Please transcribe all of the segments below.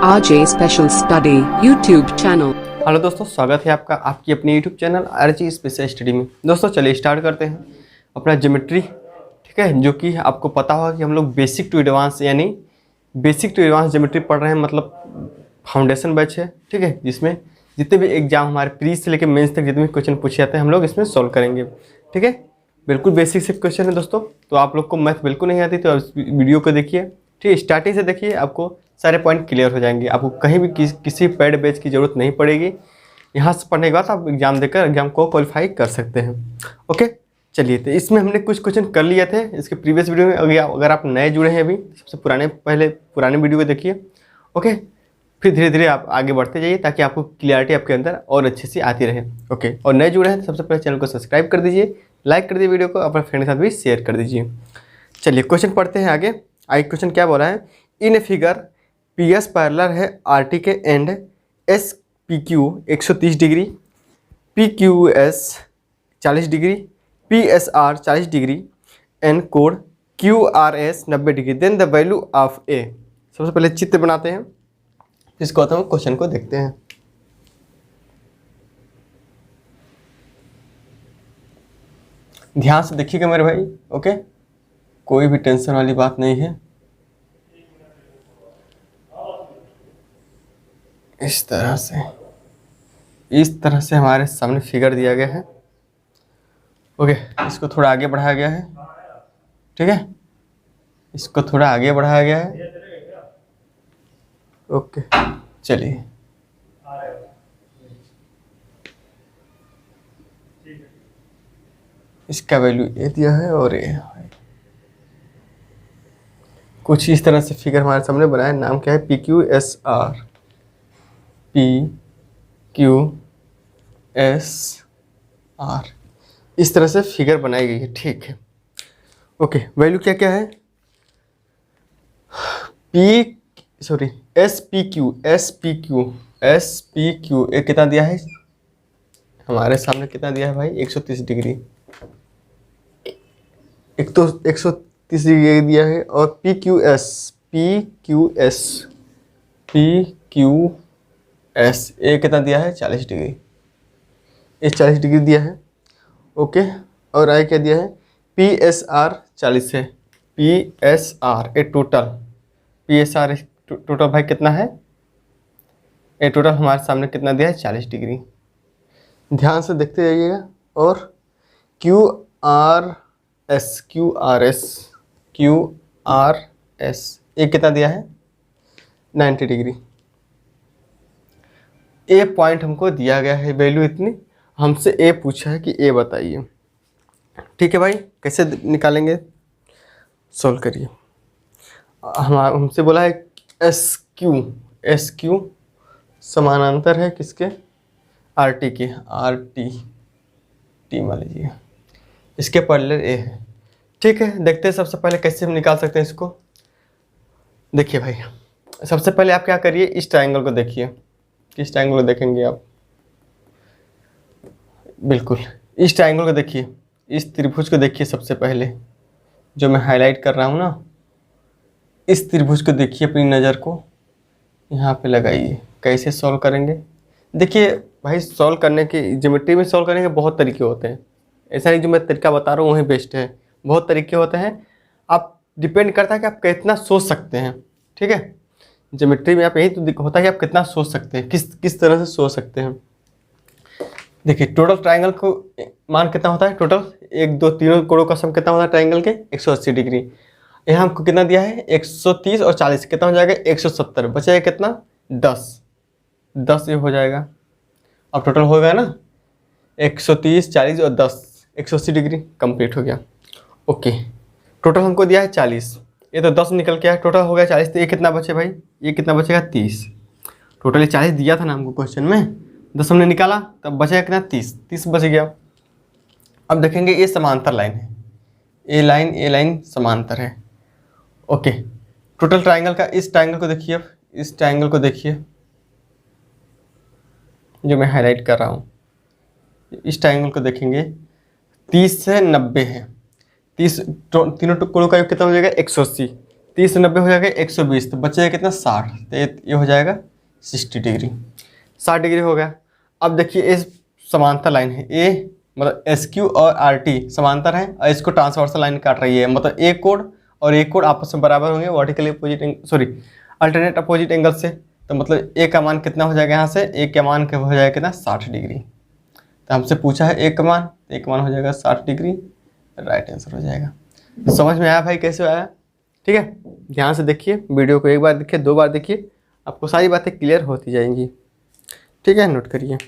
RJ Special Study YouTube channel। Hello दोस्तों, स्वागत है आपका आपकी अपनी YouTube channel RJ special study में। दोस्तों चलिए स्टार्ट करते हैं अपना ज्योमेट्री, ठीक है, जो कि आपको पता होगा कि हम लोग बेसिक टू एडवांस यानी बेसिक टू एडवांस ज्योमेट्री पढ़ रहे हैं, मतलब फाउंडेशन बैच है, ठीक है, जिसमें जितने भी एग्जाम हमारे प्री से लेकर मेंस तक जितने भी क्वेश्चन पूछे जाते हैं हम लोग इसमें सॉल्व करेंगे, ठीक है। बिल्कुल बेसिक से क्वेश्चन है दोस्तों। तो आप लोग को मैथ बिल्कुल नहीं आती तो वीडियो को देखिए, ठीक है, स्टार्टिंग से देखिए, आपको सारे पॉइंट क्लियर हो जाएंगे। आपको कहीं भी किसी पेड बैच की ज़रूरत नहीं पड़ेगी। यहाँ से पढ़ने के बाद आप एग्जाम देकर एग्जाम को क्वालिफाई कर सकते हैं। ओके, चलिए, तो इसमें हमने कुछ क्वेश्चन कर लिए थे इसके प्रीवियस वीडियो में। अगर आप नए जुड़े हैं अभी, सबसे पुराने वीडियो को देखिए। ओके, फिर धीरे धीरे आप आगे बढ़ते जाइए ताकि आपको क्लियरिटी आपके अंदर और अच्छी सी आती रहे। ओके, और नए जुड़े हैं तो सबसे पहले चैनल को सब्सक्राइब कर दीजिए, लाइक कर दीजिए, वीडियो को अपने फ्रेंड के साथ भी शेयर कर दीजिए। चलिए क्वेश्चन पढ़ते हैं आगे। क्वेश्चन क्या बोला है, in a figure P S parallel है आर टी के and S P Q 130 degree, P Q S 40 degree, P S R 40 degree and code Q R S 90 degree, then the value of a. सबसे पहले चित्र बनाते हैं, इसको हम question को देखते हैं। ध्यान से देखिएगा मेरे भाई, ओके, कोई भी टेंशन वाली बात नहीं है। इस तरह से हमारे सामने फिगर दिया गया है। ओके, इसको थोड़ा आगे बढ़ाया गया है, ठीक है, इसको थोड़ा आगे बढ़ाया गया है। ओके, चलिए, इसका वैल्यू ए दिया है और ए कुछ इस तरह से फिगर हमारे सामने बना है। नाम क्या है, P Q S R, P Q S R, इस तरह से फिगर बनाई गई है, ठीक है। ओके, वैल्यू क्या क्या है, एस पी क्यू ये कितना दिया है हमारे सामने, कितना दिया है भाई, 130 डिग्री। एक तो 130 डिग्री दिया है, और पी क्यू एस ये कितना दिया है, 40 डिग्री, ये 40 डिग्री दिया है। ओके, और आई क्या दिया है, पी एस आर 40 है, पी एस आर ये टोटल भाई कितना है, ये टोटल हमारे सामने कितना दिया है, 40 डिग्री। ध्यान से देखते जाइएगा। और क्यू आर एस ये कितना दिया है, 90 डिग्री। ए पॉइंट हमको दिया गया है, वैल्यू इतनी, हमसे ए पूछा है कि ए बताइए, ठीक है भाई। कैसे निकालेंगे, सॉल्व करिए। हमसे बोला है एस क्यू समानांतर है किसके, आर टी के, टी मान लीजिए, इसके पैरेलल ए है, ठीक है। देखते हैं सबसे पहले कैसे हम निकाल सकते हैं इसको। देखिए भाई, सबसे पहले आप क्या करिए, इस ट्रायंगल को देखिए। किस ट्रायंगल को देखेंगे आप, बिल्कुल इस ट्रायंगल को देखिए, इस त्रिभुज को देखिए। सबसे पहले जो मैं हाईलाइट कर रहा हूँ ना, इस त्रिभुज को देखिए, अपनी नज़र को यहाँ पे लगाइए। कैसे सॉल्व करेंगे, देखिए भाई, सॉल्व करने के ज्योमेट्री में सॉल्व करने के बहुत तरीके होते हैं। ऐसा नहीं जो मैं तरीका बता रहा हूँ वही बेस्ट है, बहुत तरीके होते हैं। आप डिपेंड करता है कि आप कितना सोच सकते हैं, ठीक है। ज्योमेट्री में आप यही तो होता है कि आप कितना सोच सकते हैं, किस तरह से सोच सकते हैं। देखिए, टोटल ट्रायंगल को मान कितना होता है, टोटल 1 2 तीनों कोणों का सम कितना होता है ट्रायंगल के, 180 डिग्री। यहाँ हमको कितना दिया है, 130 और 40 कितना हो जाएगा, 170, बचेगा कितना, 10 ये हो जाएगा। अब टोटल होगा ना 130 40 और 10, 180 डिग्री कंप्लीट हो गया। ओके, टोटल हमको दिया है 40, ये तो 10 निकल के आया, टोटल हो गया 40। तो ये कितना बचे भाई, ये कितना बचेगा, 30। टोटल 40 दिया था ना हमको क्वेश्चन में, 10 हमने निकाला, तब बचेगा कितना, 30 बच गया। अब देखेंगे ये समांतर लाइन है, ए लाइन समांतर है। ओके, टोटल ट्रायंगल का इस ट्रायंगल को देखिए, अब इस ट्रायंगल को देखिए जो मैं हाईलाइट कर रहा हूँ, इस ट्रायंगल को देखेंगे, 30 से 90 है, 30 तीनों कोणों का योग कितना हो जाएगा, 180। 30 90 हो जाएगा 120, तो बचेगा कितना 60, तो ये हो जाएगा 60 डिग्री, 60 डिग्री हो गया। अब देखिए इस समांतर लाइन है ए, मतलब एस क्यू और आर टी समांतर है और इसको ट्रांसवर्सल लाइन काट रही है, मतलब एक कोण और एक कोण आपस में बराबर होंगे vertically opposite, sorry alternate opposite angle से। तो मतलब ए का मान कितना हो जाएगा, यहाँ से ए का मान हो जाएगा कितना 60 डिग्री। तो हमसे पूछा है एक मान, एक मान हो जाएगा 60 डिग्री, राइट आंसर हो जाएगा। तो समझ में आया भाई कैसे आया? ठीक है, ध्यान से देखिए वीडियो को, एक बार देखिए 2 बार देखिए, आपको सारी बातें क्लियर होती जाएंगी। ठीक है, नोट करिए,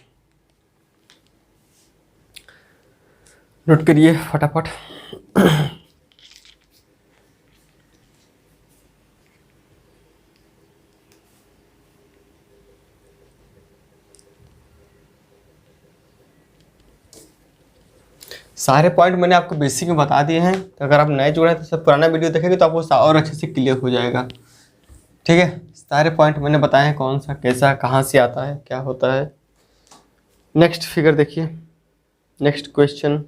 नोट करिए फटाफट। सारे पॉइंट मैंने आपको बेसिक में बता दिए हैं, तो अगर आप नए जुड़े हैं तो सब पुराना वीडियो देखेंगे तो आपको और अच्छे से क्लियर हो जाएगा। ठीक है, सारे पॉइंट मैंने बताए हैं, कौन सा कैसा कहाँ से आता है क्या होता है। नेक्स्ट फिगर देखिए, नेक्स्ट क्वेश्चन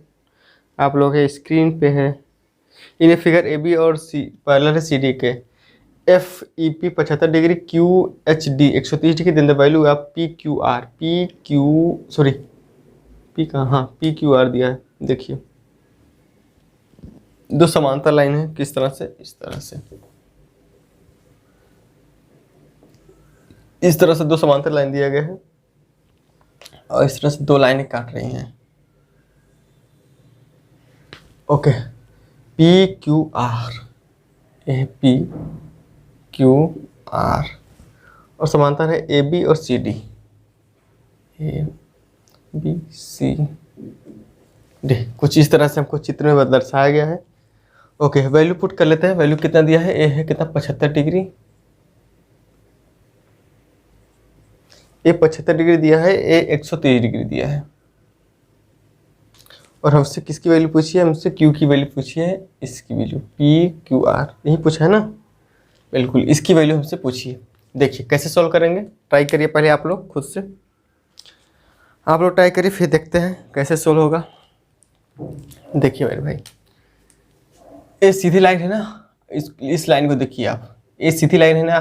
आप लोग के स्क्रीन पे है। इन फिगर ए बी और सी पैरेलल है सी डी के, F E P 75 degree, Q H D 130 degree, then the value of P Q R, P Q sorry P कहाँ, हाँ पी क्यू आर दिया है। देखिए दो समांतर लाइन है, किस तरह से, इस तरह से, इस तरह से दो समांतर लाइन दिया गया है और इस तरह से दो लाइनें काट रही हैं। Okay, P Q R, A P Q R, और समांतर है ए बी और C D, A B C D, कुछ इस तरह से हमको चित्र में दर्शाया गया है। ओके, वैल्यू पुट कर लेते हैं। वैल्यू कितना दिया है, ए है कितना 75 डिग्री, ए 75 डिग्री दिया है, ए 130 डिग्री दिया है, और हमसे किसकी वैल्यू पूछी है, हमसे क्यू की वैल्यू पूछी है, इसकी वैल्यू पी क्यू आर यही पूछा है ना, बिल्कुल इसकी वैल्यू हमसे पूछी है। देखिए कैसे सॉल्व करेंगे, ट्राई करिए पहले आप लोग खुद से, आप लोग ट्राई करिए फिर देखते हैं कैसे सॉल्व होगा। देखिए मेरे भाई, ये सीधी लाइन है ना, इस लाइन को देखिए आप, ये सीधी लाइन है ना,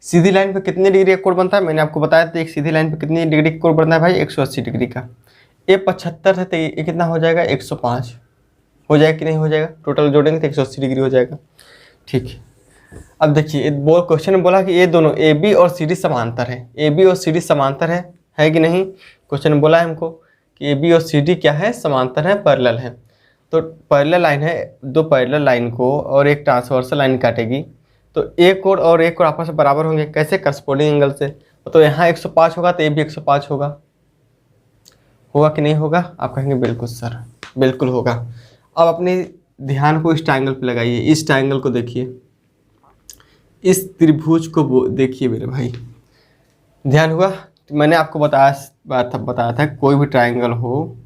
सीधी लाइन पे कितने डिग्री का कोण बनता है, मैंने आपको बताया था एक सीधी लाइन पे कितनी डिग्री का कोण बनता है भाई, 180 डिग्री का। ये 75 है तो ये कितना हो जाएगा, 105 हो जाएगा कि नहीं हो जाएगा, टोटल जोड़ेंगे तो 180 डिग्री हो जाएगा। ठीक है, अब देखिए क्वेश्चन में बोला कि ये दोनों ए बी और सी डी समांतर है, ए बी और सी डी समांतर है कि नहीं, क्वेश्चन में बोला है हमको कि ए बी और सी डी क्या है, समांतर है, पैरेलल है। तो पैरेलल लाइन है, दो पैरेलल लाइन को और एक ट्रांसवर्सल लाइन काटेगी, तो एक कोण और एक कोण आपस में बराबर होंगे, कैसे, करस्पॉन्डिंग एंगल से। तो यहाँ 105 होगा तो ये भी 105 होगा, होगा कि नहीं होगा, आप कहेंगे बिल्कुल सर बिल्कुल होगा। अब अपने ध्यान को इस ट्रायंगल पे लगाइए, इस ट्रायंगल को देखिए, इस त्रिभुज को देखिए मेरे भाई, ध्यान हुआ। तो मैंने आपको बताया था कोई भी ट्रायंगल हो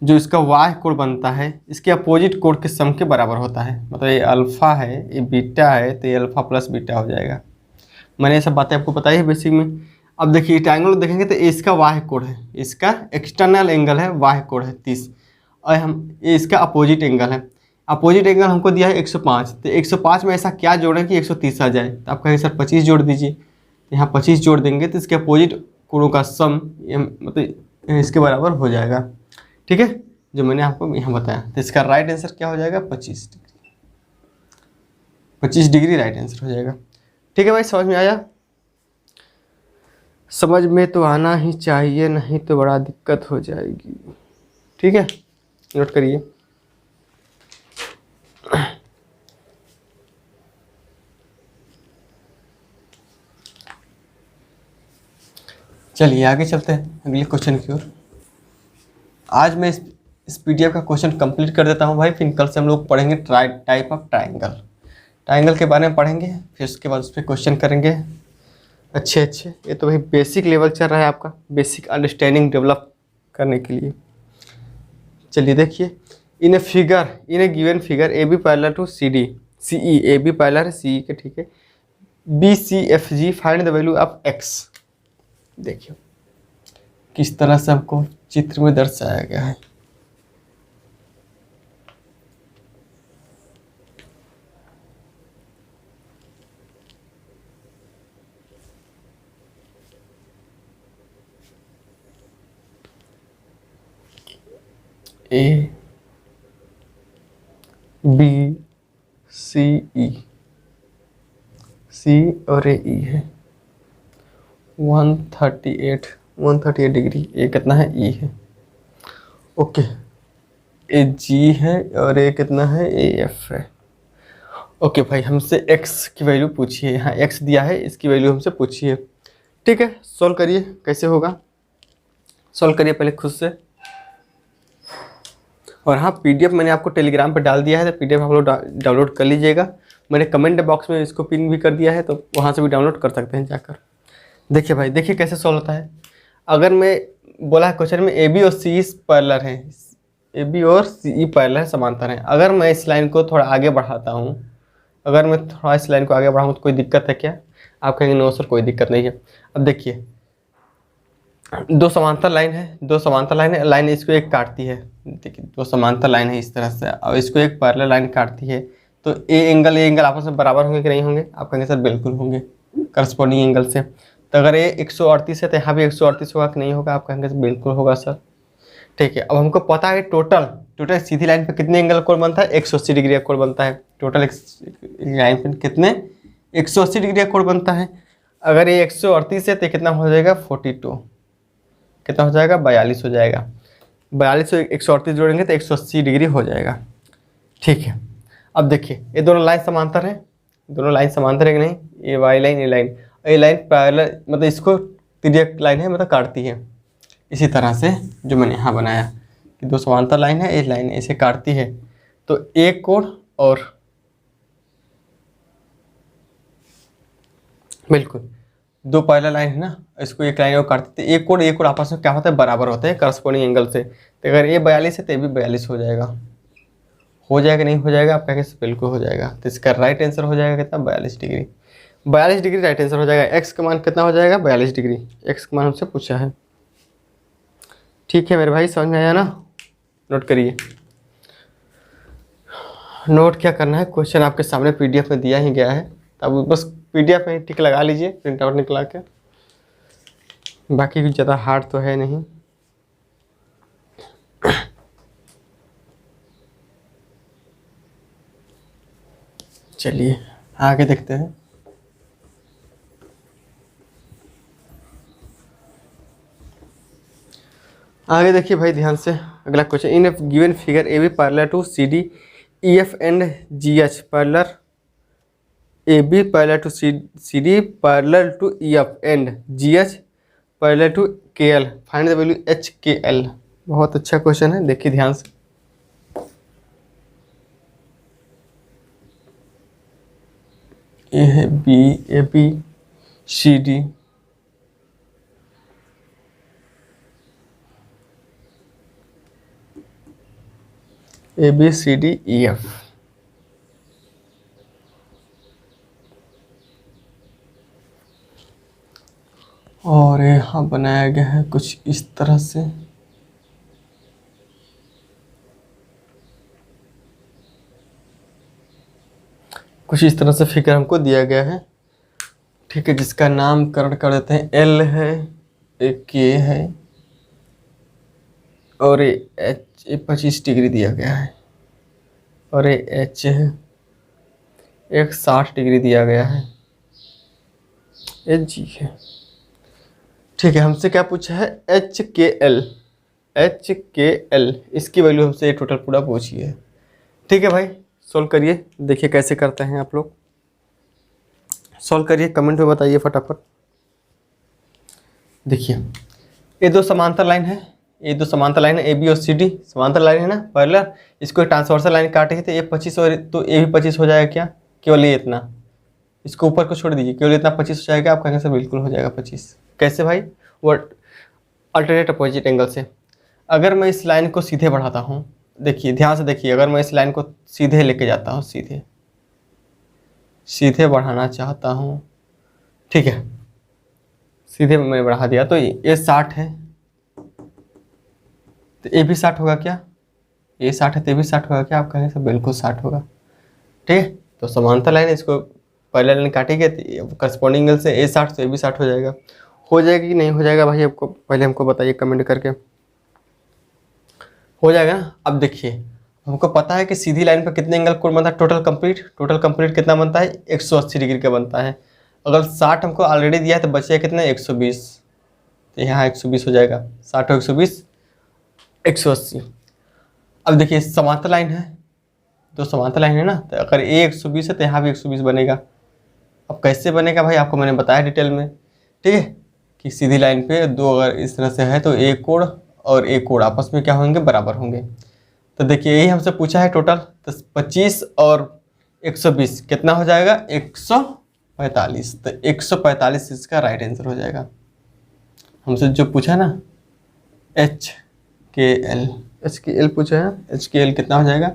जो इसका वाह कोण बनता है, इसके अपोजिट कोण के सम के बराबर होता है, मतलब ये अल्फा है ये बीटा है तो ये अल्फा प्लस बीटा हो जाएगा। मैंने ये सब बातें आपको बताई है बेसिक में। अब देखिए ट्रायंगल देखेंगे तो इसका वाह कोण है, इसका एक्सटर्नल एंगल है, वाह कोण है 30, और ये इसका अपोजिट एंगल है, अपोजिट एंगल हमको दिया है 105, तो 105 में ऐसा क्या जोड़ें कि 130 आ जाए, तो आप कहेंगे सर 25 जोड़ दीजिए, तो यहाँ 25 जोड़ देंगे तो इसके अपोजिट कोणों का सम मतलब इसके बराबर हो जाएगा। ठीक है, जो मैंने आपको यहाँ बताया, तो इसका राइट आंसर क्या हो जाएगा, 25 डिग्री, 25 डिग्री राइट आंसर हो जाएगा। ठीक है भाई, समझ में आया, समझ में तो आना ही चाहिए, नहीं तो बड़ा दिक्कत हो जाएगी। ठीक है, नोट करिए। चलिए आगे चलते हैं अगले क्वेश्चन की ओर। आज मैं इस पीडीएफ का क्वेश्चन कंप्लीट कर देता हूं भाई, फिर कल से हम लोग पढ़ेंगे टाइप ऑफ ट्रायंगल, ट्रायंगल के बारे में पढ़ेंगे, फिर उसके बाद उस पर क्वेश्चन करेंगे अच्छे। ये तो भाई बेसिक लेवल चल रहा है आपका, बेसिक अंडरस्टैंडिंग डेवलप करने के लिए। चलिए देखिए, in a given figure A B parallel to C D, C E, A B parallel है सी ई के, ठीक है, B C F G, find the value of x. देखिए किस तरह से हमको चित्र में दर्शाया गया है। ए बी सी ई, सी और ए ई है 138 डिग्री। ए कितना है? ई है। ओके, ए जी है और ए कितना है? ए एफ है। ओके भाई, हमसे एक्स की वैल्यू पूछिए। यहाँ एक्स दिया है, इसकी वैल्यू हमसे पूछिए। ठीक है, सॉल्व करिए। कैसे होगा सॉल्व करिए पहले खुद से। और हाँ, पीडीएफ मैंने आपको टेलीग्राम पर डाल दिया है, तो पीडीएफ आप लोग डाउनलोड कर लीजिएगा। मैंने कमेंट बॉक्स में इसको पिन भी कर दिया है, तो वहाँ से भी डाउनलोड कर सकते हैं जाकर। देखिए भाई, देखिए कैसे सॉल्व होता है। अगर मैं बोला है क्वेश्चन में ए बी और सी पैरेलल हैं, ए बी और सी पैरेलल है, समांतर हैं। अगर मैं इस लाइन को थोड़ा आगे बढ़ाता हूँ, अगर मैं थोड़ा इस लाइन को आगे बढ़ाऊँ तो कोई दिक्कत है क्या? आप कहेंगे नो सर, कोई दिक्कत नहीं है। अब देखिए, दो समांतर लाइन है, लाइन इसको एक काटती है। देखिए, दो समांतर लाइन है इस तरह से, और इसको एक पैरेलल लाइन काटती है। तो ए एंगल आपस में बराबर होंगे कि नहीं होंगे? आप कहेंगे सर बिल्कुल होंगे, करस्पॉन्डिंग एंगल से। तो अगर ये 138 है तो यहाँ भी 138 होगा कि नहीं होगा? आप कहेंगे बिल्कुल होगा सर। ठीक है, अब हमको पता है टोटल सीधी लाइन पे कितने एंगल कोण बनता है? 180 डिग्री का कोण बनता है। टोटल लाइन पे कितने? 180 डिग्री का कोण बनता है। अगर ये 138 है तो कितना हो जाएगा? 42। कितना हो जाएगा? 42 हो जाएगा। 42 से 138 जोड़ेंगे तो 180 डिग्री हो जाएगा। ठीक है, अब देखिए, ये दोनों लाइन समांतर है, दोनों लाइन समांतर है कि नहीं? ये वाई लाइन, ये लाइन पैरेलल, मतलब इसको तिर्यक लाइन है, मतलब काटती है। इसी तरह से जो मैंने यहाँ बनाया कि दो समांतर लाइन है, एक लाइन ऐसे काटती है। तो एक कोण और बिल्कुल दो पैरेलल लाइन है ना, इसको एक लाइन और काटती है। एक कोण आपस में क्या होता है? बराबर होते हैं करस्पॉन्डिंग एंगल से। तो अगर ये 42 है तो ये भी 42 हो जाएगा। हो जाएगा नहीं हो जाएगा? आप कहेंगे बिल्कुल हो जाएगा। तो इसका राइट आंसर हो जाएगा कितना? 42 डिग्री। 42 डिग्री राइट आंसर हो जाएगा। एक्स का मान कितना हो जाएगा? 42 डिग्री। एक्स का मान हमसे पूछा है। ठीक है मेरे भाई, समझ में आया ना? नोट करिए। नोट क्या करना है, क्वेश्चन आपके सामने पीडीएफ में दिया ही गया है, तब बस पीडीएफ में टिक लगा लीजिए, प्रिंट आउट निकला के। बाकी कुछ ज़्यादा हार्ड तो है नहीं। चलिए आगे देखते हैं। आगे देखिए भाई ध्यान से, अगला question. In given figure A B parallel to C D E F and G H parallel, A B parallel to C D parallel to E F and G H parallel to K L, find the value H K L. बहुत अच्छा question है, देखिए ध्यान से। A B C D, A B C D E F, और यहाँ बनाया गया है कुछ इस तरह से। कुछ इस तरह से फिगर हमको दिया गया है। ठीक है, जिसका नामकरण कर देते हैं। एल है, एक के है, और ये एच 25 डिग्री दिया गया है, और ये एच है, एक 60 डिग्री दिया गया है, एच जी है। ठीक है, हमसे क्या पूछा है? H K L, H K L, इसकी वैल्यू हमसे टोटल पूरा पूछी है। ठीक है भाई, सॉल्व करिए, देखिए कैसे करते हैं आप लोग। सॉल्व करिए, कमेंट में बताइए फटाफट। देखिए, ये दो समांतर लाइन है, ये दो समांतर लाइन है, ए बी और सी डी समांतर लाइन है ना, पैरेलल। इसको ट्रांसवर्सल लाइन काटेगी तो ये 25 और तो ये भी 25 हो जाएगा क्या? केवल ये इतना, इसको ऊपर को छोड़ दीजिए, केवल इतना 25 हो जाएगा। आप कहेंगे सर बिल्कुल हो जाएगा 25। कैसे भाई? वो अल्टरनेट अपोजिट एंगल से। अगर मैं इस लाइन को सीधे बढ़ाता हूँ, देखिए ध्यान से देखिए, अगर मैं इस लाइन को सीधे लेके जाता हूँ, सीधे बढ़ाना चाहता हूँ, ठीक है, सीधे मैंने बढ़ा दिया, तो ये 60 है तो ये भी 60 होगा क्या? ये 60 है तो ये भी 60 होगा क्या? आप कहेंगे सर बिल्कुल 60 होगा। ठीक है, तो समांतर लाइन है, इसको पहले लाइन काटेंगे तो करस्पॉन्डिंग एंगल से ये 60 तो ये भी 60 हो जाएगा। हो जाएगा कि नहीं हो जाएगा भाई? आपको पहले हमको बताइए कमेंट करके। हो जाएगा ना। अब देखिए हमको पता है कि सीधी लाइन पर कितने एंगल कोण बनता है, टोटल कंप्लीट कितना बनता है 180 डिग्री का बनता है। अगर 60 हमको ऑलरेडी दिया है तो बचेगा कितना 120, तो यहाँ 120 हो जाएगा, 60 और 120 180। अब देखिए समांतर लाइन है, दो समांतर लाइन है ना, तो अगर ये 120 है तो यहाँ भी 120 बनेगा। अब कैसे बनेगा भाई, आपको मैंने बताया डिटेल में, ठीक है, कि सीधी लाइन पे दो अगर इस तरह से है तो एक कोण और एक कोण आपस में क्या होंगे, बराबर होंगे। तो देखिए यही हमसे पूछा है टोटल, तो 25 और 120 कितना हो जाएगा 145, तो 145 इसका राइट आंसर हो जाएगा। हमसे जो पूछा है ना एच के एल पूछा है, एच के एल कितना हो जाएगा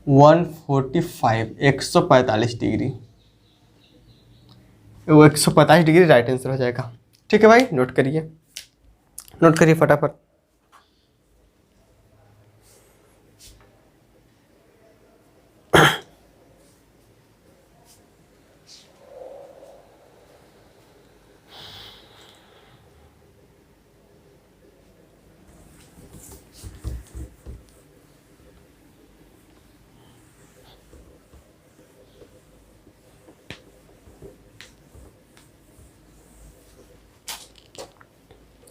145, 145 डिग्री, वो 145 डिग्री राइट आंसर हो जाएगा। ठीक है भाई, नोट करिए फटाफट।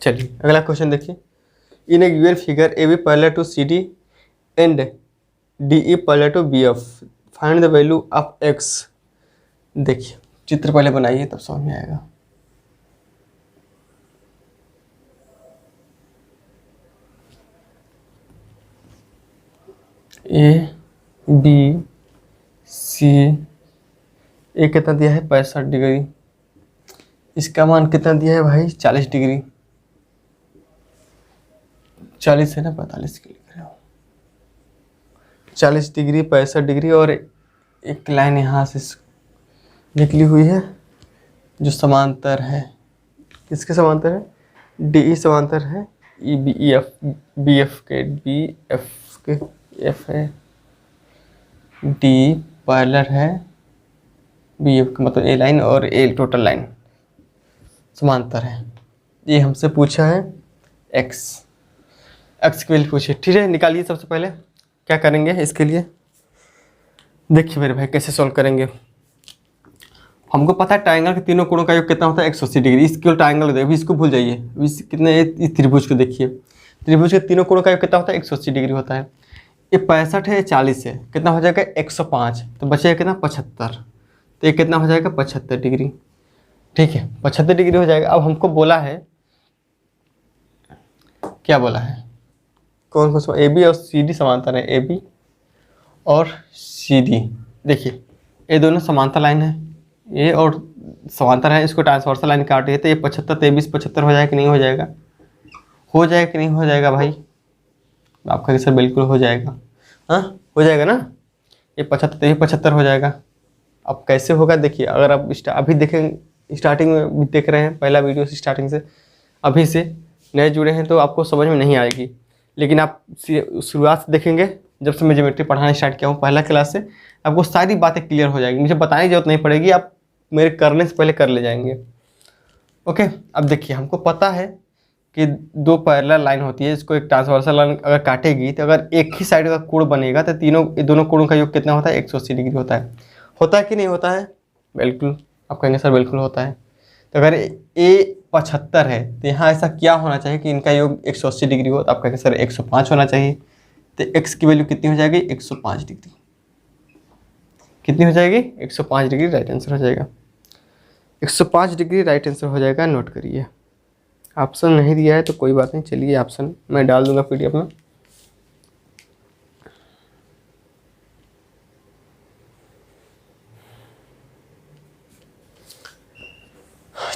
चलिए अगला क्वेश्चन देखिए। In a given figure A B parallel to C D and D E parallel to B F, find the value of x. देखिए चित्र पहले बनाइए तब समझ में आएगा। ए बी सी, ए कितना दिया है 65 डिग्री, इसका मान कितना दिया है भाई 40 डिग्री, 40 है ना 45 के लिख रहे हो, 40 डिग्री 65 डिग्री, और एक लाइन यहाँ से निकली हुई है जो समांतर है, किसके समांतर है, डी ई समांतर है E B E F, B F के एफ है, डी पैरेलल है बी एफ का, मतलब ए लाइन और ए टोटल लाइन समांतर है। ये हमसे पूछा है एक्स की वैल्यू पूछिए। ठीक है, निकालिए। सबसे पहले क्या करेंगे इसके लिए, देखिए मेरे भाई कैसे सॉल्व करेंगे। हमको पता है ट्रायंगल के तीनों कोणों का योग कितना होता है 180 डिग्री, इसके ट्रायंगल अभी इसको भूल जाइए, कितने इस त्रिभुज को देखिए, त्रिभुज के तीनों कोणों का योग कितना होता है 180 डिग्री होता है। ये 65 है, 40 है, कितना हो जाएगा 105, तो बचेगा कितना 75, तो ये कितना हो जाएगा 75 डिग्री। ठीक है 75 डिग्री हो जाएगा। अब हमको बोला है, क्या बोला है, कौन कौन सा, ए बी और सी डी समांतर है, ए बी और सी डी। देखिए ये दोनों समांतर लाइन है, ये और समांतर है, इसको ट्रांसवर्सल लाइन काटी है, तो ये 75 23 75 हो जाएगा कि नहीं हो जाएगा, हो जाएगा कि नहीं हो जाएगा भाई, आपका सर बिल्कुल हो जाएगा, हाँ हो जाएगा ना, ये 75 23 75 हो जाएगा। अब कैसे होगा देखिए, अगर आप अभी देखें, स्टार्टिंग में भी देख रहे हैं पहला वीडियो से, स्टार्टिंग से अभी से नए जुड़े हैं तो आपको समझ में नहीं आएगी, लेकिन आप शुरुआत से देखेंगे, जब से मैं ज्योमेट्री पढ़ाना स्टार्ट किया हूँ पहला क्लास से, आपको सारी बातें क्लियर हो जाएगी, मुझे बताने की जरूरत नहीं पड़ेगी, आप मेरे करने से पहले कर ले जाएंगे। ओके, अब देखिए हमको पता है कि दो पैरेलल लाइन होती है, इसको एक ट्रांसवर्सल लाइन अगर काटेगी तो अगर एक ही साइड का कोण बनेगा तो दोनों कोणों का योग कितना होता है 180 डिग्री होता है कि नहीं होता है, बिल्कुल। आप कहेंगे सर बिल्कुल होता है। तो अगर ए 75 है तो यहाँ ऐसा क्या होना चाहिए कि इनका योग 180 डिग्री हो, तो आप कहेंगे सर 105 होना चाहिए, तो एक्स की वैल्यू कितनी हो जाएगी 105 डिग्री, कितनी हो जाएगी 105 डिग्री राइट आंसर हो जाएगा, 105 डिग्री राइट आंसर हो जाएगा। नोट करिए, ऑप्शन नहीं दिया है तो कोई बात नहीं, चलिए ऑप्शन मैं डाल दूंगा पीडीएफ में।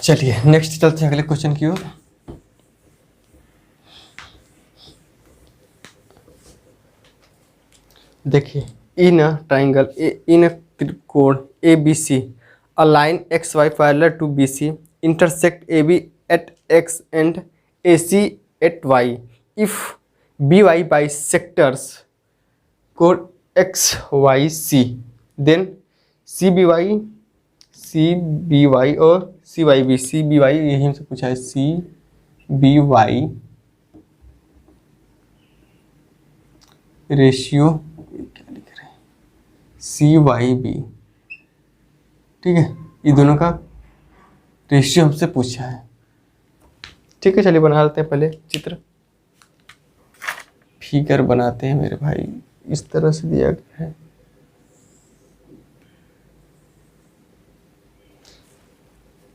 चलिए नेक्स्ट चलते हैं अगले क्वेश्चन की ओर। देखिए इन अ ट्राइंगल, इन त्रिकोण A B C, a line X Y parallel to B C intersect A B at X and A C at Y, if B Y bisectors code X Y C, then C B Y और C Y B, C B Y यही हमसे पूछा है, सी B Y ratio क्या लिख रहे हैं, CYB, ठीक है, ये दोनों का रेशियो हमसे पूछा है। ठीक है, चलिए बना लेते हैं पहले चित्र, फिगर बनाते हैं मेरे भाई। इस तरह से दिया गया है,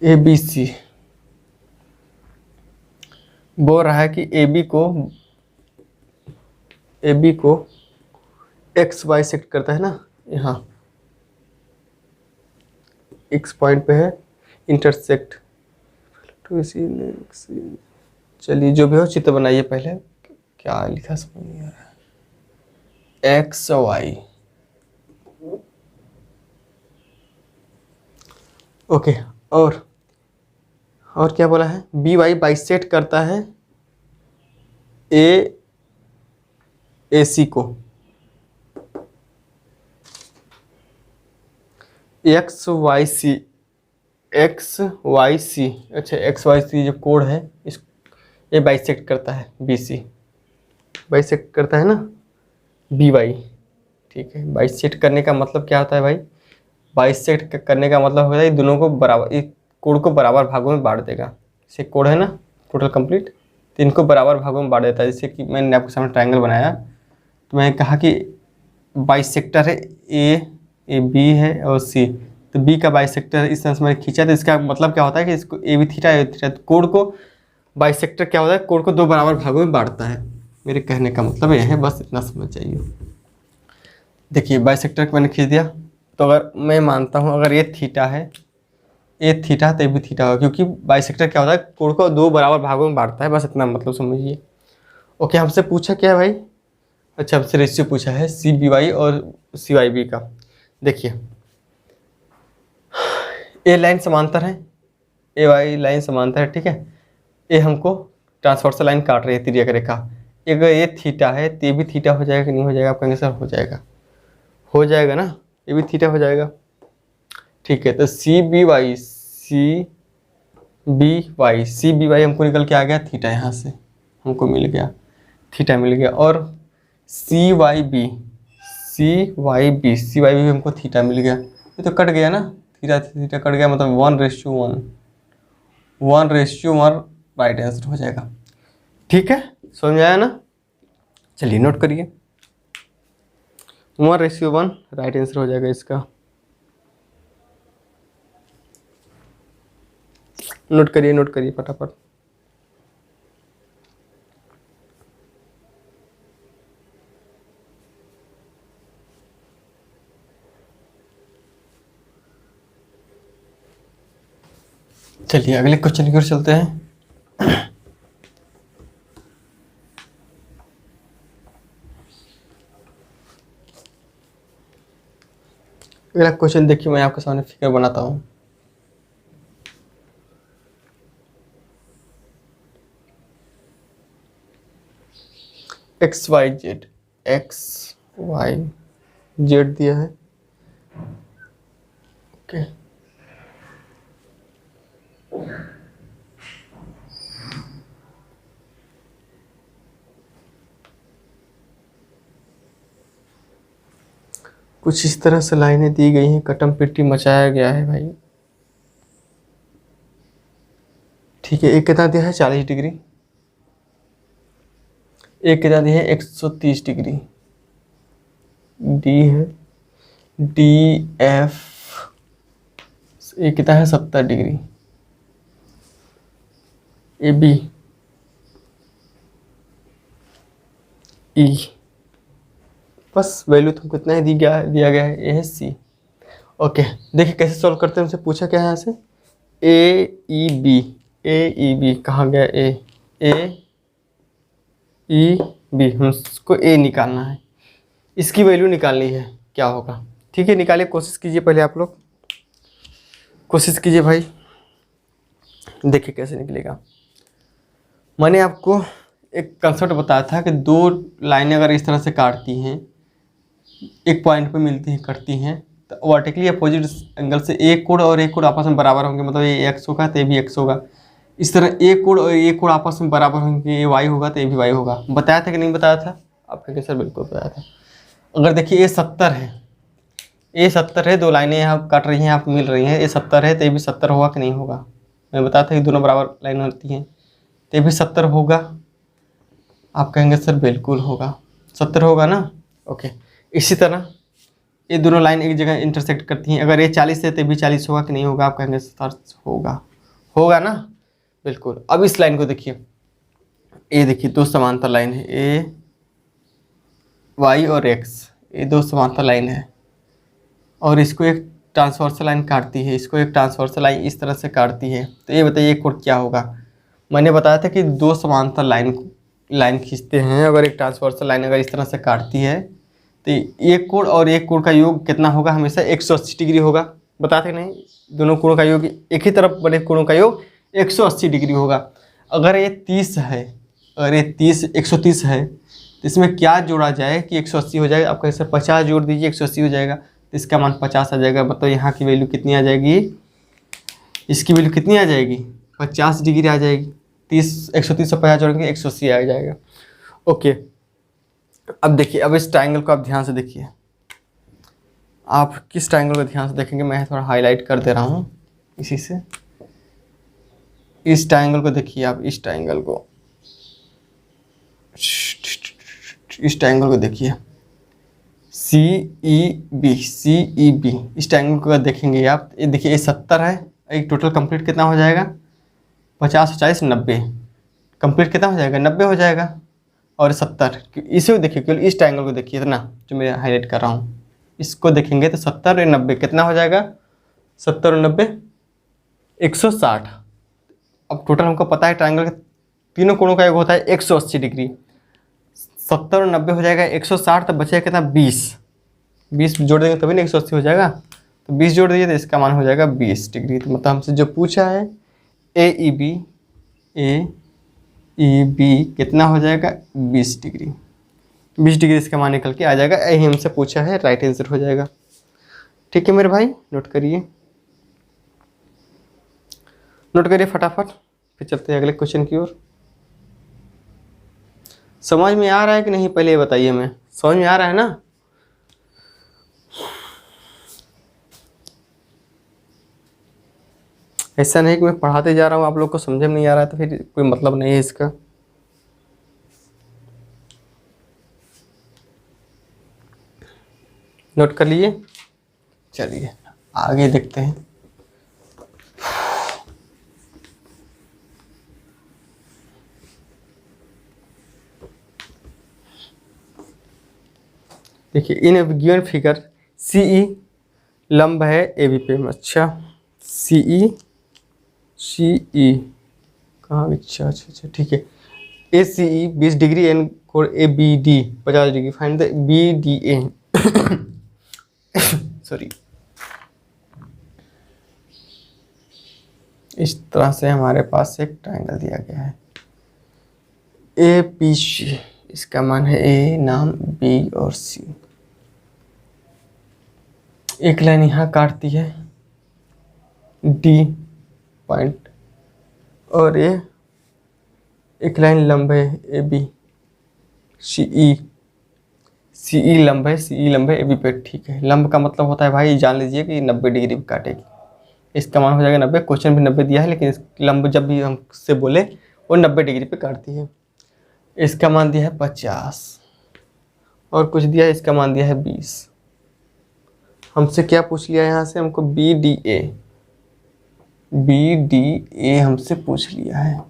ABC बोल रहा है कि AB को XY सेट करता है ना, यहाँ X पॉइंट पे है, इंटरसेक्ट तो इसी। चलिए जो भी हो चित्र बनाइए पहले, क्या लिखा समझ नहीं आ रहा है। XY, okay. और क्या बोला है, BY बाइसेक्ट करता है AC को, XYC, अच्छा XYC जो कोड है इस, ये बाइसेक्ट करता है BC, बाइसेक्ट करता है ना BY। ठीक है, बाइसेक्ट करने का मतलब क्या होता है भाई, बाइसेक्ट करने का मतलब होता है दोनों को बराबर, इस कोड को बराबर भागों में बांट देगा। जैसे कोड है ना टोटल कंप्लीट, तो इनको बराबर भागों में बांट देता है। जैसे कि मैंने आपके सामने ट्रायंगल बनाया, तो मैंने कहा कि बाइसेक्टर है AB है और C, तो B का बाइसेक्टर इस तरह से मैंने खींचा, तो इसका मतलब क्या होता है कि इसको AB थीटा, तो कोड को बाइसेक्टर क्या होता है, कोड को दो बराबर भागों में बांटता है। मेरे कहने का मतलब यह है, बस इतना समझ जाइए। देखिए बाइसेक्टर को मैंने खींच दिया, तो अगर मैं मानता हूँ अगर ये थीटा है, ये थीटा तो ये भी थीटा होगा, क्योंकि बाइसेक्टर क्या होता है, कोण को दो बराबर भागों में बांटता है, बस इतना मतलब समझिए। ओके, हमसे पूछा क्या है भाई, अच्छा हमसे रेशियो पूछा है CBY और CYB का। देखिए ए लाइन समांतर है, AY लाइन समांतर है, ठीक है, ये हमको ट्रांसवर्सल लाइन काट रही है तिर्यक रेखा। अगर ये थीटा है तो ये भी थीटा हो जाएगा कि नहीं हो जाएगा, आप कहेंगे सर हो जाएगा, हो जाएगा ना, ये भी थीटा हो जाएगा। ठीक है, तो CBY हमको निकल के आ गया थीटा, यहाँ से हमको मिल गया थीटा मिल गया। और CYB भी हमको थीटा मिल गया। ये तो कट गया ना, थीटा थीटा कट गया, मतलब 1:1 राइट आंसर हो जाएगा। ठीक है, समझ में आया ना, चलिए नोट करिए, 1:1 राइट आंसर हो जाएगा इसका। नोट करिए फटाफट। चलिए अगले क्वेश्चन की ओर चलते हैं। अगला क्वेश्चन देखिए, मैं आपके सामने फिगर बनाता हूँ। XYZ दिया है, ओके। कुछ इस तरह से लाइनें दी गई हैं, कटम पिट्टी मचाया गया है भाई। ठीक है, एक कितना दिया है 40 डिग्री, एक कितना दिया है 130 डिग्री, डी है DF, एक कितना है 70 डिग्री, AB E, बस वैल्यू तुमको कितना ही दिया गया है, ये है C। ओके, देखिए कैसे सॉल्व करते हैं, उनसे पूछा क्या है यहाँ से, AEB कहाँ गया, AEB, हमको A निकालना है, इसकी वैल्यू निकालनी है, क्या होगा। ठीक है, निकालिए, कोशिश कीजिए, पहले आप लोग कोशिश कीजिए भाई, देखिए कैसे निकलेगा। मैंने आपको एक कंसेप्ट बताया था कि दो लाइनें अगर इस तरह से काटती हैं, एक पॉइंट पे मिलती हैं, कटती हैं, तो वर्टिकली अपोजिट एंगल से एक कोण और एक कोण आपस में बराबर होंगे, मतलब ये x होगा तो ये भी x होगा। इस तरह एक कोण और एक कोण आपस में बराबर होंगे, ये y होगा तो ये भी y होगा। बताया था कि नहीं बताया था, आप कहेंगे सर बिल्कुल बताया था। अगर देखिए ये 70 है, ये 70 है, दो लाइनें यहाँ काट रही हैं, आप मिल रही हैं, ये 70 है तो ये भी 70 होगा कि नहीं होगा। मैं बताया था कि दोनों बराबर लाइन होती हैं, तो ये भी 70 होगा। आप कहेंगे सर बिल्कुल होगा, 70 होगा ना। ओके, इसी तरह ये दोनों लाइन एक जगह इंटरसेक्ट करती हैं, अगर ये 40 है तो भी 40 होगा कि नहीं होगा। आप कहेंगे सर होगा, होगा ना, बिल्कुल। अब इस लाइन को देखिए, ये देखिए दो समांतर लाइन है, ए वाई और एक्स, ये दो समांतर लाइन है और इसको एक ट्रांसवर्सल लाइन काटती है, इसको एक ट्रांसवर्सल लाइन इस तरह से काटती है। तो ये बताइए कोण क्या होगा। मैंने बताया था कि दो समांतर लाइन खींचते हैं, अगर एक ट्रांसवर्सल लाइन अगर इस तरह से काटती है तो एक कोण और एक कोण का योग कितना होगा, हमेशा 180 डिग्री होगा। बताते नहीं, दोनों कोणों का योग, एक ही तरफ बने कोणों का योग 180 डिग्री होगा। अगर ये 30 है, अगर ये 130 है तो इसमें क्या जोड़ा जाए कि 180 हो जाएगा। आप कैसे 50 जोड़ दीजिए 180 हो जाएगा, तो इसका मान 50 आ जाएगा। मतलब यहाँ की वैल्यू कितनी आ जाएगी, इसकी वैल्यू कितनी आ जाएगी, 50 डिग्री आ जाएगी। 130 से 50 जोड़ेंगे 180 आ जाएगा। ओके, अब देखिए, अब इस ट्रायंगल को आप ध्यान से देखिए। आप किस ट्रायंगल को ध्यान से देखेंगे, मैं थोड़ा हाईलाइट कर दे रहा हूँ इसी से। इस ट्रायंगल को देखिए आप, इस ट्रायंगल को, इस ट्रायंगल को देखिए, CEB, CEB, इस ट्रायंगल को अगर देखेंगे आप, ये देखिए ये 70 है, एक टोटल कंप्लीट कितना हो जाएगा, 50, 40, 90, कंप्लीट कितना हो जाएगा, 90 हो जाएगा। और 70, इसे देखिए, केवल इस ट्रायंगल को देखिए ना, जो मैं हाईलाइट कर रहा हूँ, इसको देखेंगे तो 70 और 90 कितना हो जाएगा, 70 और 90 160। अब टोटल हमको पता है ट्रायंगल के तीनों कोणों का योग होता है 180 डिग्री। 70 और 90 हो जाएगा 160, तब बचेगा कितना, 20 जोड़ देंगे तभी ना 180 हो जाएगा। तो 20 जोड़ दीजिए तो इसका मान हो जाएगा 20 डिग्री। तो मतलब हमसे जो पूछा है AEB कितना हो जाएगा, 20 डिग्री। 20 डिग्री इसका मान निकल के आ जाएगा, यही हमसे पूछा है, राइट आंसर हो जाएगा। ठीक है मेरे भाई, नोट करिए, नोट करिए फटाफट, फिर चलते हैं अगले क्वेश्चन की ओर। समझ में आ रहा है कि नहीं, पहले ये बताइए। मैं समझ में आ रहा है ना। ऐसा नहीं कि मैं पढ़ाते जा रहा हूँ आप लोग को समझ में नहीं आ रहा है तो फिर कोई मतलब नहीं है इसका। नोट कर लिए, चलिए आगे देखते हैं। देखिए, इन गिवन फिगर CE लंब है AB पे। अच्छा, CE कहाँ, अच्छा अच्छा अच्छा, ठीक है। ACE 20 डिग्री एंड कोण ABD 50 degree, find the BDA। Sorry, इस तरह से हमारे पास एक ट्रायंगल दिया गया है APC, इसका मान है A, नाम B और C। एक लाइन यहाँ काटती है D पॉइंट, और ये एक लाइन लंब है AB, CE लंब है, CE लंब है AB पे। ठीक है, लंब का मतलब होता है भाई, जान लीजिए कि 90 डिग्री पे काटेगी, इसका मान हो जाएगा 90। क्वेश्चन भी 90 दिया है, लेकिन इस लंब जब भी हमसे बोले वो 90 डिग्री पे काटती है। इसका मान दिया है 50 और कुछ दिया है, इसका मान दिया है 20। हमसे क्या पूछ लिया यहाँ से, हमको BDA हमसे पूछ लिया है,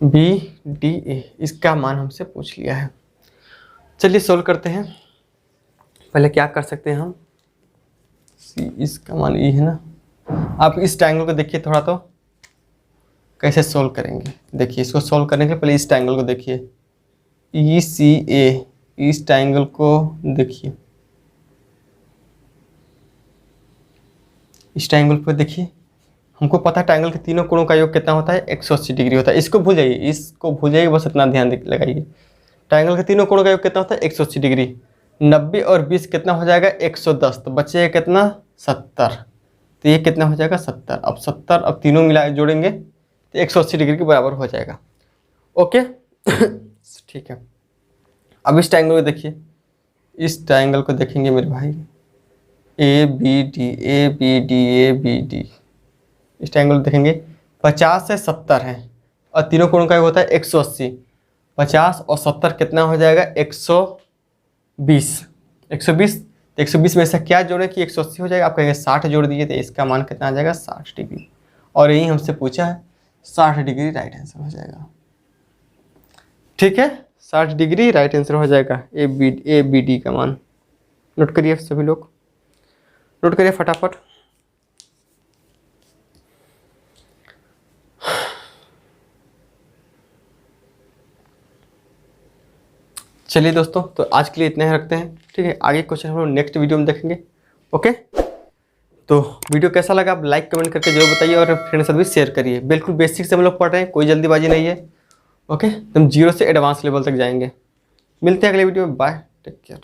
BDA इसका मान हमसे पूछ लिया है। चलिए सोल्व करते हैं। पहले क्या कर सकते हैं हम, इसका मान ये है ना। आप इस ट्रायंगल को देखिए थोड़ा, तो कैसे सोल्व करेंगे। देखिए, इसको सोल्व करने के लिए पहले इस ट्रायंगल को देखिए, ECA, इस ट्रायंगल को देखिए, इस ट्रायंगल पर देखिए। हमको पता है ट्रायंगल के तीनों कोणों का योग कितना होता है, 180 डिग्री होता है। इसको भूल जाइए, इसको भूल जाइए, बस इतना ध्यान लगाइए। ट्रायंगल के तीनों कोणों का योग कितना होता है, 180 डिग्री। 90 और 20 कितना हो जाएगा, 110, तो बचेगा कितना, 70। तो ये कितना हो जाएगा, 70। अब 70 अब तीनों मिला जोड़ेंगे तो 180 डिग्री के बराबर हो जाएगा। ओके। ठीक है, अब इस ट्रायंगल को देखिए, इस ट्रायंगल को देखेंगे मेरे भाई, A B D A B D A B D, इस ट्रायंगल को देखेंगे 50 से 70 है और तीनों कोणों का होता है 180। 50 और 70 कितना हो जाएगा 120। 120 में से क्या जोड़े कि 180 हो जाएगा, आप कहेंगे 60 जोड़ दीजिए तो इसका मान कितना आ जाएगा 60 डिग्री। और यही हमसे पूछा है 60 डिग्री राइट आंसर हो जाएगा। ठीक है, 60 डिग्री राइट आंसर हो जाएगा ए बी डी का मान। नोट करिए सभी लोग, नोट करिए फटाफट। चलिए दोस्तों, तो आज के लिए इतना ही रखते हैं। ठीक है, आगे क्वेश्चन हम लोग नेक्स्ट वीडियो में देखेंगे। ओके, तो वीडियो कैसा लगा आप लाइक कमेंट करके जरूर बताइए और फ्रेंड से भी शेयर करिए। बिल्कुल बेसिक से हम लोग पढ़ रहे हैं, कोई जल्दीबाजी नहीं है। ओके, हम 0 से एडवांस लेवल तक जाएंगे। मिलते हैं अगले वीडियो में, बाय, टेक केयर।